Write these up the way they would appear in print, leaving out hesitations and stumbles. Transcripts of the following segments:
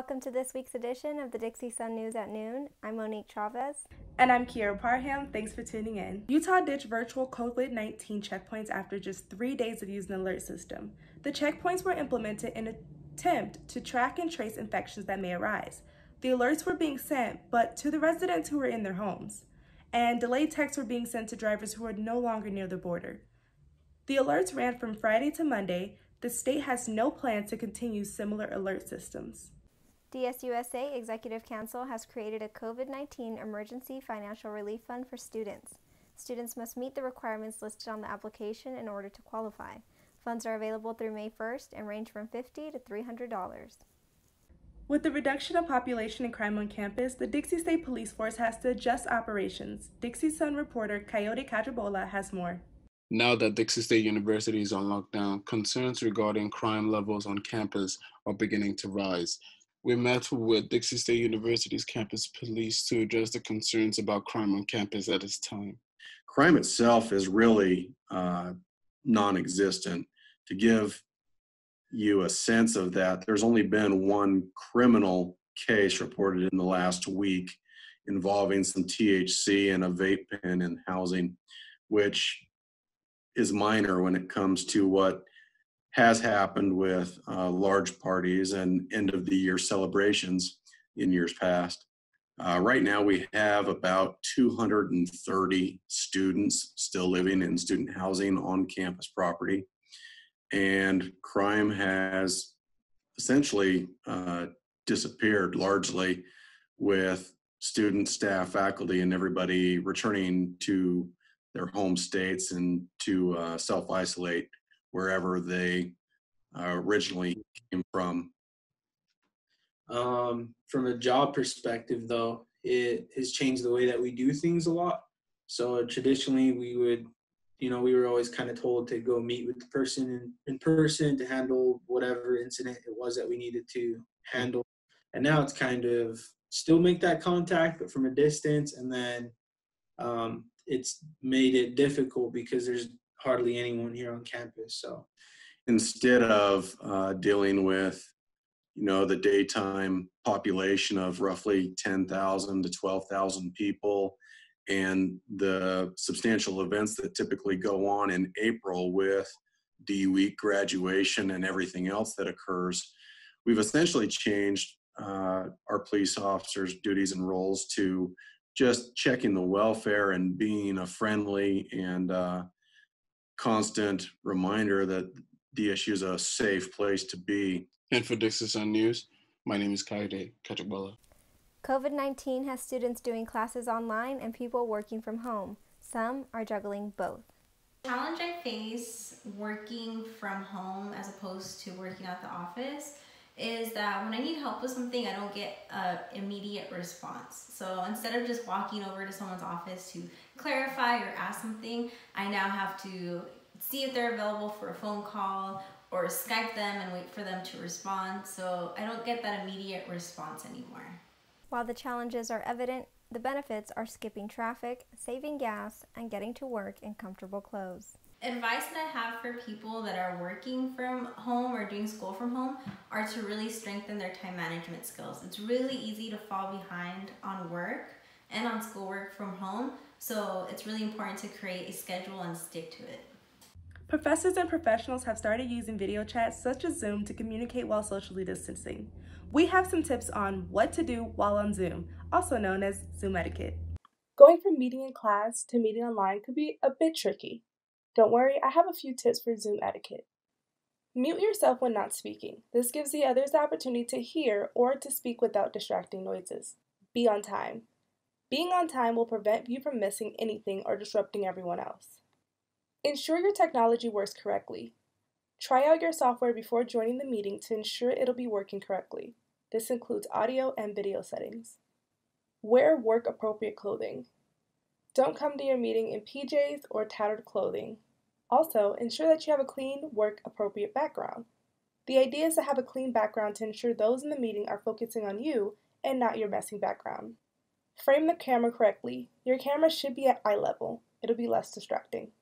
Welcome to this week's edition of the Dixie Sun News at Noon. I'm Monique Chavez. And I'm Kiara Parham. Thanks for tuning in. Utah ditched virtual COVID-19 checkpoints after just 3 days of using the alert system. The checkpoints were implemented in an attempt to track and trace infections that may arise. The alerts were being sent, but to the residents who were in their homes. And delayed texts were being sent to drivers who were no longer near the border. The alerts ran from Friday to Monday. The state has no plans to continue similar alert systems. DSUSA Executive Council has created a COVID-19 Emergency Financial Relief Fund for students. Students must meet the requirements listed on the application in order to qualify. Funds are available through May 1st and range from $50 to $300. With the reduction of population and crime on campus, the Dixie State Police Force has to adjust operations. Dixie Sun reporter Kiara Parham has more. Now that Dixie State University is on lockdown, concerns regarding crime levels on campus are beginning to rise. We met with Dixie State University's campus police to address the concerns about crime on campus at this time. Crime itself is really non-existent. To give you a sense of that, there's only been one criminal case reported in the last week involving some THC and a vape pen in housing, which is minor when it comes to what has happened with large parties and end of the year celebrations in years past. Right now we have about 230 students still living in student housing on campus property, and crime has essentially disappeared largely, with students, staff, faculty, and everybody returning to their home states and to self-isolate wherever they originally came from. From a job perspective, though, it has changed the way that we do things a lot. So traditionally, we were always kind of told to go meet with the person in person to handle whatever incident it was that we needed to handle. And now it's kind of still make that contact, but from a distance. And then it's made it difficult because there's hardly anyone here on campus. So instead of dealing with, the daytime population of roughly 10,000 to 12,000 people and the substantial events that typically go on in April with D Week, graduation, and everything else that occurs, we've essentially changed our police officers' duties and roles to just checking the welfare and being a friendly and constant reminder that DSU is a safe place to be. And for Dixie Sun News, my name is Kiara Parham. COVID-19 has students doing classes online and people working from home. Some are juggling both. The challenge I face working from home as opposed to working at the office is that when I need help with something, I don't get an immediate response. So instead of just walking over to someone's office to clarify or ask something, I now have to see if they're available for a phone call or Skype them and wait for them to respond. So I don't get that immediate response anymore. While the challenges are evident, the benefits are skipping traffic, saving gas, and getting to work in comfortable clothes. Advice that I have for people that are working from home or doing school from home are to really strengthen their time management skills. It's really easy to fall behind on work and on schoolwork from home, so it's really important to create a schedule and stick to it. Professors and professionals have started using video chats such as Zoom to communicate while socially distancing. We have some tips on what to do while on Zoom, also known as Zoom etiquette. Going from meeting in class to meeting online could be a bit tricky. Don't worry, I have a few tips for Zoom etiquette. Mute yourself when not speaking. This gives the others the opportunity to hear or to speak without distracting noises. Be on time. Being on time will prevent you from missing anything or disrupting everyone else. Ensure your technology works correctly. Try out your software before joining the meeting to ensure it'll be working correctly. This includes audio and video settings. Wear work-appropriate clothing. Don't come to your meeting in PJs or tattered clothing. Also, ensure that you have a clean, work-appropriate background. The idea is to have a clean background to ensure those in the meeting are focusing on you and not your messy background. Frame the camera correctly. Your camera should be at eye level. It'll be less distracting.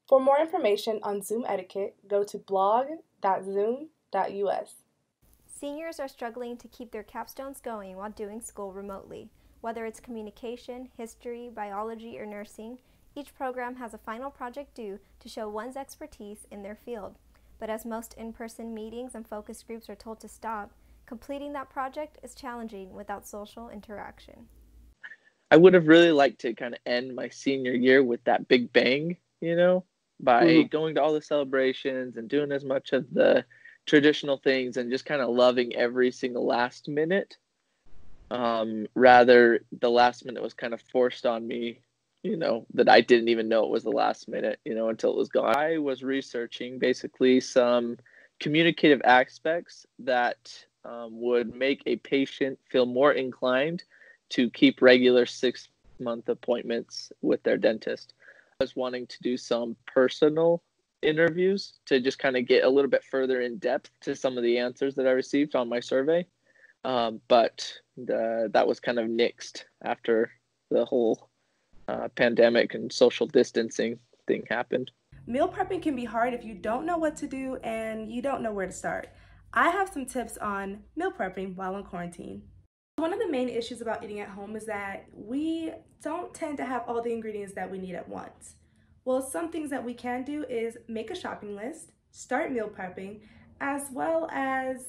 For more information on Zoom etiquette, go to blog.zoom.us. Seniors are struggling to keep their capstones going while doing school remotely. Whether it's communication, history, biology, or nursing, each program has a final project due to show one's expertise in their field. But as most in-person meetings and focus groups are told to stop, completing that project is challenging without social interaction. I would have really liked to kind of end my senior year with that big bang, by going to all the celebrations and doing as much of the traditional things and just kind of loving every single last minute. Rather, the last minute was kind of forced on me, that I didn't even know it was the last minute, until it was gone. I was researching basically some communicative aspects that would make a patient feel more inclined to keep regular 6-month appointments with their dentist. I was wanting to do some personal interviews to just kind of get a little bit further in depth to some of the answers that I received on my survey. But that was kind of nixed after the whole pandemic and social distancing thing happened. Meal prepping can be hard if you don't know what to do and you don't know where to start. I have some tips on meal prepping while in quarantine. One of the main issues about eating at home is that we don't tend to have all the ingredients that we need at once. Well, some things that we can do is make a shopping list, start meal prepping, as well as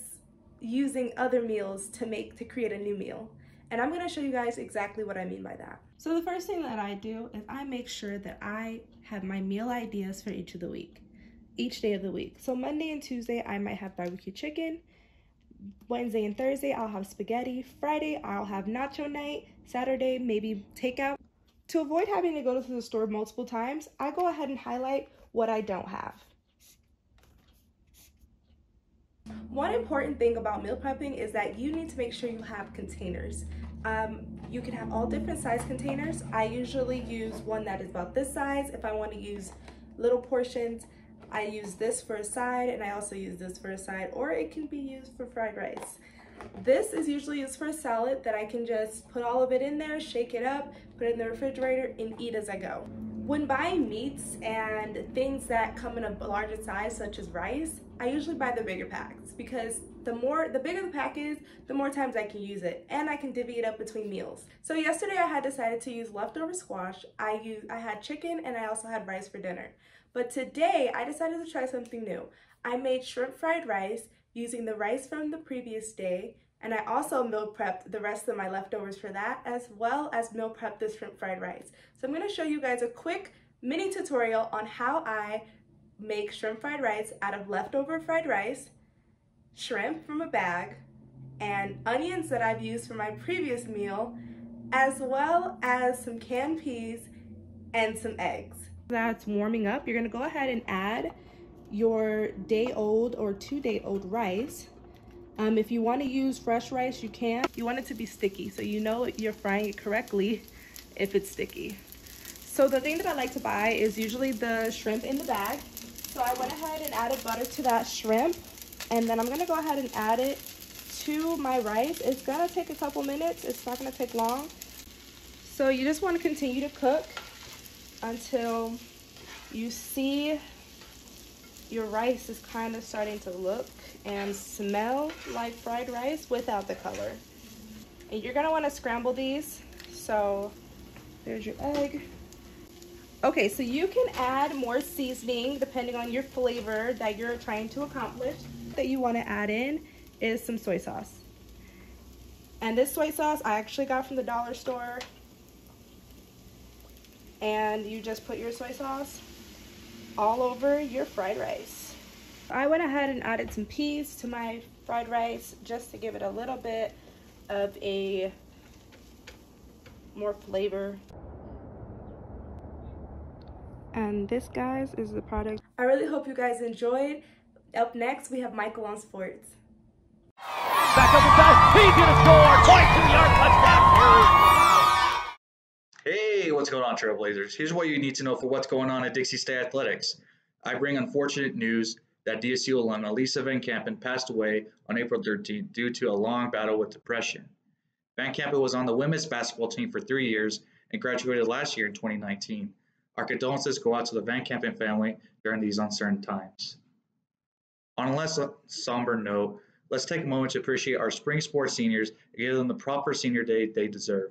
using other meals to create a new meal. And I'm going to show you guys exactly what I mean by that. So the first thing that I do is I make sure that I have my meal ideas for each day of the week. So Monday and Tuesday, I might have barbecue chicken. Wednesday and Thursday, I'll have spaghetti. Friday, I'll have nacho night. Saturday, maybe takeout. To avoid having to go to the store multiple times, I go ahead and highlight what I don't have. One important thing about meal prepping is that you need to make sure you have containers. You can have all different size containers. I usually use one that is about this size. If I want to use little portions, I use this for a side, and I also use this for a side, or it can be used for fried rice. This is usually used for a salad that I can just put all of it in there, shake it up, put it in the refrigerator, and eat as I go. When buying meats and things that come in a larger size, such as rice, I usually buy the bigger packs because the bigger the pack is, the more times I can use it, and I can divvy it up between meals. So yesterday I had decided to use leftover squash. I had chicken and I also had rice for dinner. But today I decided to try something new. I made shrimp fried rice using the rice from the previous day, and I also meal prepped the rest of my leftovers for that, as well as meal prepped the shrimp fried rice. So I'm going to show you guys a quick mini tutorial on how I make shrimp fried rice out of leftover fried rice, shrimp from a bag, and onions that I've used for my previous meal, as well as some canned peas and some eggs. That's warming up. You're going to go ahead and add your day-old or 2-day-old rice. If you want to use fresh rice, you can. You want it to be sticky, so you know you're frying it correctly if it's sticky. So the thing that I like to buy is usually the shrimp in the bag. So I went ahead and added butter to that shrimp, and then I'm going to go ahead and add it to my rice. It's going to take a couple minutes. It's not going to take long. So you just want to continue to cook until you see your rice is kind of starting to look and smell like fried rice without the color. And you're gonna want to scramble these. So there's your egg. Okay, so you can add more seasoning depending on your flavor that you're trying to accomplish. That you want to add in is some soy sauce. And this soy sauce I actually got from the dollar store. And you just put your soy sauce all over your fried rice. I went ahead and added some peas to my fried rice just to give it a little bit of a more flavor. And this, guys, is the product. I really hope you guys enjoyed. Up next, we have Michael on sports. Back up the pass. He's going to score. 22-yard touchdown. Hey, what's going on, Trailblazers? Here's what you need to know for what's going on at Dixie State Athletics. I bring unfortunate news that DSU alum Elisa Van Campen passed away on April 13th due to a long battle with depression. Van Campen was on the women's basketball team for 3 years and graduated last year in 2019. Our condolences go out to the Van Campen family during these uncertain times. On a less somber note, let's take a moment to appreciate our spring sports seniors and give them the proper senior day they deserve.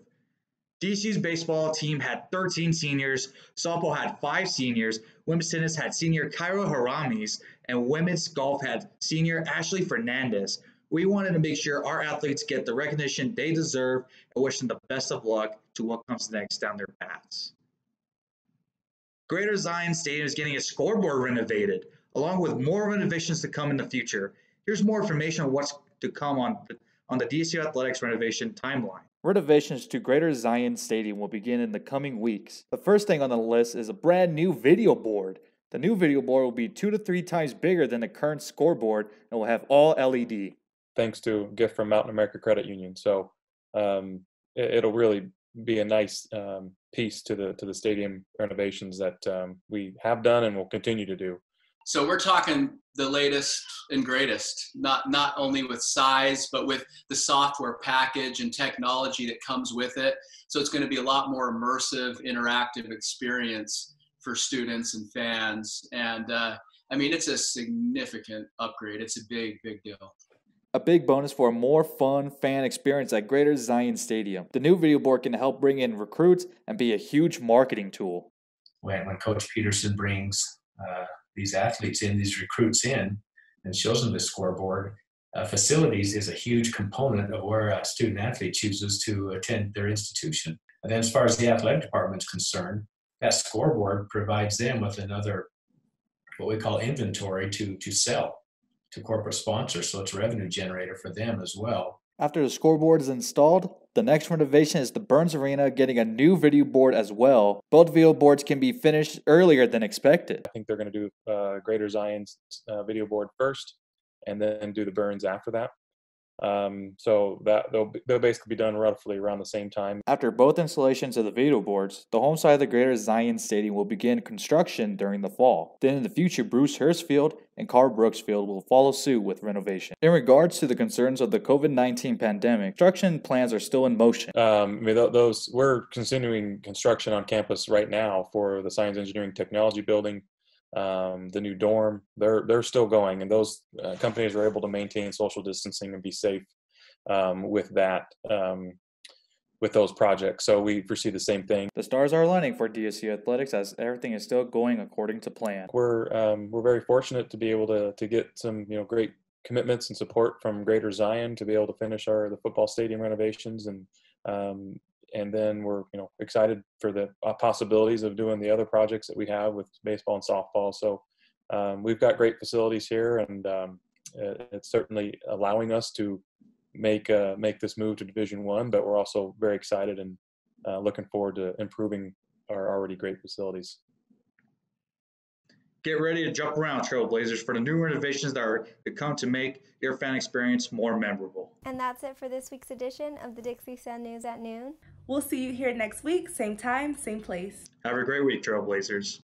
DC's baseball team had 13 seniors, softball had 5 seniors, women's tennis had senior Kiara Parham, and women's golf had senior Ashley Fernandez. We wanted to make sure our athletes get the recognition they deserve and wish them the best of luck to what comes next down their paths. Greater Zion Stadium is getting its scoreboard renovated, along with more renovations to come in the future. Here's more information on what's to come on the DSU Athletics renovation timeline. Renovations to Greater Zion Stadium will begin in the coming weeks. The first thing on the list is a brand new video board. The new video board will be 2 to 3 times bigger than the current scoreboard and will have all LED. Thanks to a gift from Mountain America Credit Union. So it'll really be a nice piece to the stadium renovations that we have done and will continue to do. So we're talking the latest and greatest, not only with size, but with the software package and technology that comes with it. So it's going to be a lot more immersive, interactive experience for students and fans. And I mean, it's a significant upgrade. It's a big, big deal. A big bonus for a more fun fan experience at Greater Zion Stadium. The new video board can help bring in recruits and be a huge marketing tool. When Coach Peterson brings these athletes in, these recruits in, and shows them the scoreboard, facilities is a huge component of where a student athlete chooses to attend their institution. And then as far as the athletic department is concerned, that scoreboard provides them with another, what we call inventory to sell to corporate sponsors. So it's a revenue generator for them as well. After the scoreboard is installed, the next renovation is the Burns Arena getting a new video board as well. Both video boards can be finished earlier than expected. I think they're going to do Greater Zion's video board first and then do the Burns after that. So that they'll basically be done roughly around the same time. After both installations of the video boards, the home side of the Greater Zion Stadium will begin construction during the fall. Then in the future, Bruce Hurst Field and Carl Brooks Field will follow suit with renovation. In regards to the concerns of the COVID-19 pandemic, construction plans are still in motion. We're continuing construction on campus right now for the Science Engineering Technology Building. The new dorm, they're still going, and those companies are able to maintain social distancing and be safe with that, with those projects. So we foresee the same thing. The stars are aligning for DSU Athletics as everything is still going according to plan. We're very fortunate to be able to get some great commitments and support from Greater Zion to be able to finish the football stadium renovations, and then we're excited for the possibilities of doing the other projects that we have with baseball and softball. So we've got great facilities here, and it's certainly allowing us to make this move to Division I. But we're also very excited and looking forward to improving our already great facilities. Get ready to jump around, Trailblazers, for the new renovations that are to come to make your fan experience more memorable. And that's it for this week's edition of the Dixie Sun News at Noon. We'll see you here next week, same time, same place. Have a great week, Trailblazers.